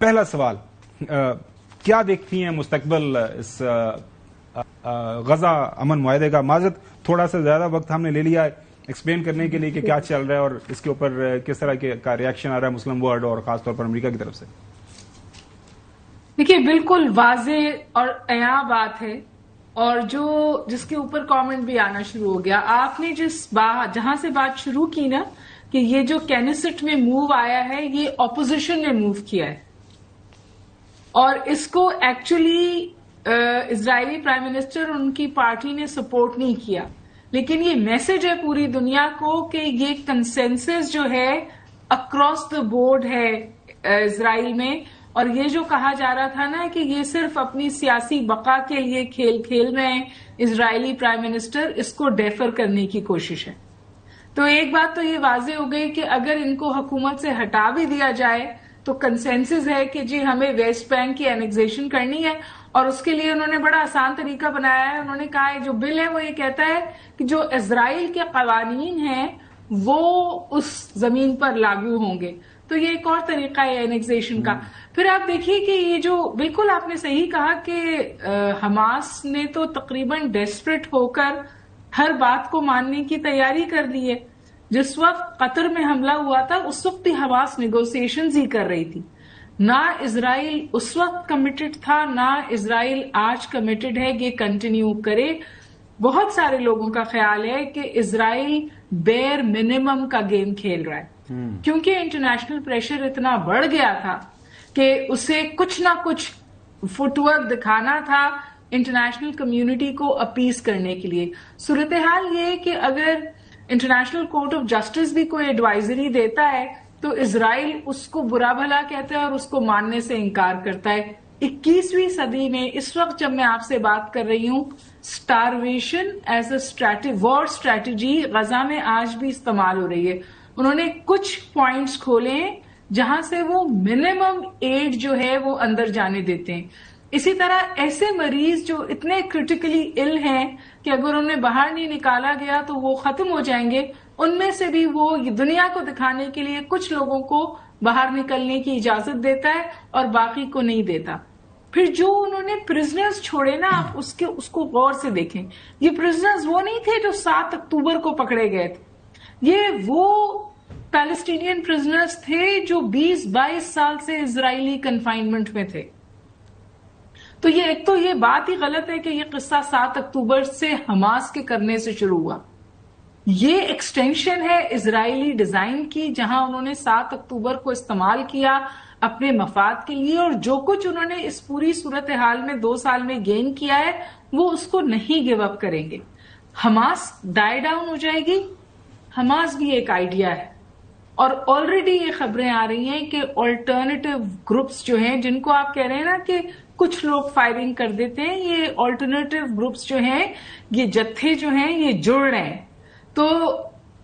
پہلا سوال، کیا دیکھتی ہیں مستقبل اس غزہ امن معاہدے کا؟ معذرت تھوڑا سا زیادہ وقت ہم نے لے لیا ہے ایکسپلین کرنے کے لیے کہ کیا چل رہا ہے اور اس کے اوپر کس طرح کا ریاکشن آ رہا ہے مسلم ورلڈ اور خاص طور پر امریکہ کی طرف سے. دیکھیے بالکل واضح اور عیاں بات ہے، اور جس کے اوپر کامنٹ بھی آنا شروع ہو گیا. آپ نے جہاں سے بات شروع کی نا کہ یہ جو کینیسٹ میں موو آیا ہے یہ اپوزیشن نے موو کیا ہے، اور اس کو ایکچولی اسرائیلی پرائم منسٹر اور ان کی پارٹی نے سپورٹ نہیں کیا، لیکن یہ میسج ہے پوری دنیا کو کہ یہ کنسنسس جو ہے اکراس دا بورڈ ہے اسرائیل میں. اور یہ جو کہا جا رہا تھا نا کہ یہ صرف اپنی سیاسی بقا کے لیے کھیل رہے ہیں اسرائیلی پرائم منسٹر، اس کو ڈیفر کرنے کی کوشش ہے. تو ایک بات تو یہ واضح ہو گئی کہ اگر ان کو حکومت سے ہٹا بھی دیا جائے تو کنسنسس ہے کہ جی ہمیں ویسٹ بینک کی اینیکزیشن کرنی ہے، اور اس کے لیے انہوں نے بڑا آسان طریقہ بنایا ہے. انہوں نے کہا ہے جو بل ہے وہ یہ کہتا ہے کہ جو اسرائیل کے قوانین ہیں وہ اس زمین پر لاگو ہوں گے. تو یہ ایک اور طریقہ ہے اینیکزیشن کا. پھر آپ دیکھیے کہ یہ جو بالکل آپ نے صحیح کہا کہ حماس نے تو تقریباً ڈیسپریٹ ہو کر ہر بات کو ماننے کی تیاری کر لی ہے. جس وقت قطر میں حملہ ہوا تھا اس وقت بھی حماس نیگوسیشنز ہی کر رہی تھی. نہ اسرائیل اس وقت کمیٹڈ تھا، نہ اسرائیل آج کمیٹڈ ہے کہ کنٹینیو کرے. بہت سارے لوگوں کا خیال ہے کہ اسرائیل بیئر منیمم کا گیم کھیل رہا ہے، کیونکہ انٹرنیشنل پریشر اتنا بڑھ گیا تھا کہ اسے کچھ نہ کچھ فٹ ورک دکھانا تھا انٹرنیشنل کمیونٹی کو اپیز کرنے کے لیے. صورتحال یہ ہے کہ اگر انٹرنیشنل کورٹ آف جسٹس بھی کوئی ایڈوائزری دیتا ہے تو اسرائیل اس کو برا بھلا کہتا ہے اور اس کو ماننے سے انکار کرتا ہے. 21ویں صدی میں اس وقت جب میں آپ سے بات کر رہی ہوں، starvation as a war strategy Gaza میں آج بھی استعمال ہو رہی ہے. انہوں نے کچھ پوائنٹس کھولے جہاں سے وہ منیمم ایڈ جو ہے وہ اندر جانے دیتے ہیں. اسی طرح ایسے مریض جو اتنے کرٹیکلی ال ہیں کہ اگر انہیں باہر نہیں نکالا گیا تو وہ ختم ہو جائیں گے، ان میں سے بھی وہ دنیا کو دکھانے کے لیے کچھ لوگوں کو باہر نکلنے کی اجازت دیتا ہے اور باقی کو نہیں دیتا. پھر جو انہوں نے پرزنرز چھوڑے نا، آپ اس کو غور سے دیکھیں. یہ پرزنرز وہ نہیں تھے جو 7 اکتوبر کو پکڑے گئے تھے، یہ وہ پیلسٹینین پرزنرز تھے جو 20-22 سال سے اسرائیلی کنفائنمنٹ میں تھے. تو ایک تو یہ بات ہی غلط ہے کہ یہ قصہ 7 اکتوبر سے حماس کے کرنے سے شروع ہوا. یہ ایکسٹینشن ہے اسرائیلی ڈیزائن کی، جہاں انہوں نے 7 اکتوبر کو استعمال کیا اپنے مفاد کے لیے، اور جو کچھ انہوں نے اس پوری صورتحال میں 2 سال میں گین کیا ہے وہ اس کو نہیں گیو اپ کریں گے. حماس ڈائی ڈاؤن ہو جائے گی. حماس بھی ایک آئیڈیا ہے، اور آلریڈی یہ خبریں آ رہی ہیں کہ آلٹرنیٹیو گروپس جو ہیں، جن کو آپ کہہ رہے ہیں نا کہ کچھ لوگ فائرنگ کر دیتے ہیں، یہ آلٹرنیٹیو گروپس جو ہیں، یہ جتھے جو ہیں یہ جڑ رہے ہیں. تو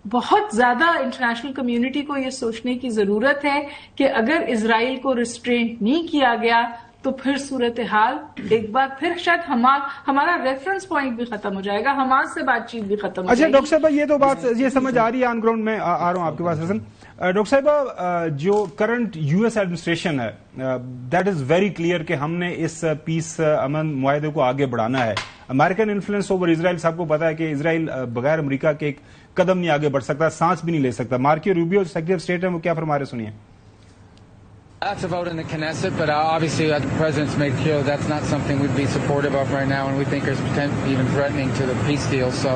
بہت زیادہ انٹرنیشنل کمیونٹی کو یہ سوچنے کی ضرورت ہے کہ اگر اسرائیل کو ریسٹرینٹ نہیں کیا گیا تو پھر صورتحال ایک بار پھر شاید ہمارا ریفرنس پوائنٹ بھی ختم ہو جائے گا، حماس سے بات چیت بھی ختم ہو جائے گی. اچھا ڈاکٹر صاحبہ، یہ تو بات یہ سمجھ آ رہی ہے آن گراؤنڈ. میں آ رہا ہوں آپ کے پاس حسن. ڈاکٹر صاحبہ، جو کرنٹ یو ایس ایڈمنسٹریشن ہے دیٹ از ویری کلیئر کہ ہم نے اس پیس امن معاہدے کو آگے بڑھانا ہے. امریکن انفلوئنس اوور اسرائیل، سب کو پتا ہے کہ اسرائیل بغیر امریکہ کے ایک قدم نہیں آگے بڑھ سکتا، سانس بھی نہیں لے سکتا. Marco Rubio secretary of state ہیں، وہ کیا فرما رہے سنیے. That's a vote in the Knesset, but obviously the President's made clear that's not something we'd be supportive of right now, and we think there's potentially even threatening to the peace deal. So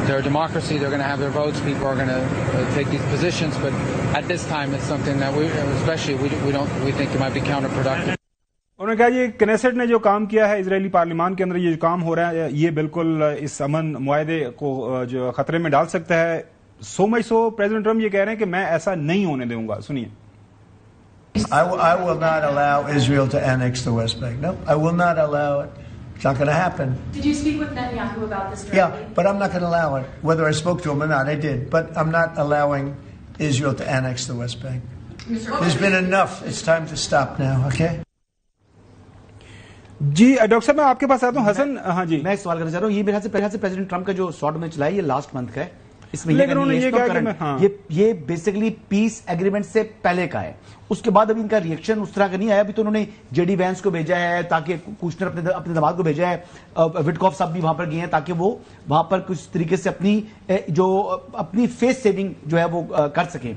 they're a democracy, they're going to have their votes, people are going to take these positions, but at this time it's something that we think it might be counterproductive. انہوں نے کہا یہ Knesset نے جو کام کیا ہے اسرائیلی پارلیمان کے اندر، یہ جو کام ہو رہا ہے یہ بالکل اس امن معاہدے کو جو خطرے میں ڈال سکتا ہے. سو مچ سو پریزیڈنٹ ٹرمپ یہ کہہ رہے ہیں کہ میں ایسا نہیں ہونے دوں گا. سنیے. I will not allow Israel to annex the West Bank. No, I will not allow it. It's not going to happen. Did you speak with Netanyahu about this directly? Yeah, but I'm not going to allow it. Whether I spoke to him or not, I did. But I'm not allowing Israel to annex the West Bank. There's been enough. It's time to stop now, okay? جی doctor صاحب، میں آپ کے پاس آتا ہوں. حسن، ہاں جی، میں سوال کرنا چاہ رہا ہوں. یہ میرے خیال سے پریزیڈنٹ ٹرمپ کا جو شارٹ میں چلا ہے یہ لاسٹ منتھ کا ہے. اس میں یہ بیسیکلی پیس ایگریمنٹ سے پہلے کا ہے. اس کے بعد ابھی ان کا ریئیکشن اس طرح کا نہیں آیا. ابھی تو انہوں نے جے ڈی وینس کو بھیجا ہے تاکہ کوشنر اپنے دماد کو بھیجا ہے, وٹکاف صاحب بھی وہاں پر گئے ہیں تاکہ وہ وہاں پر کچھ طریقے سے اپنی فیس سیونگ جو ہے وہ کر سکیں.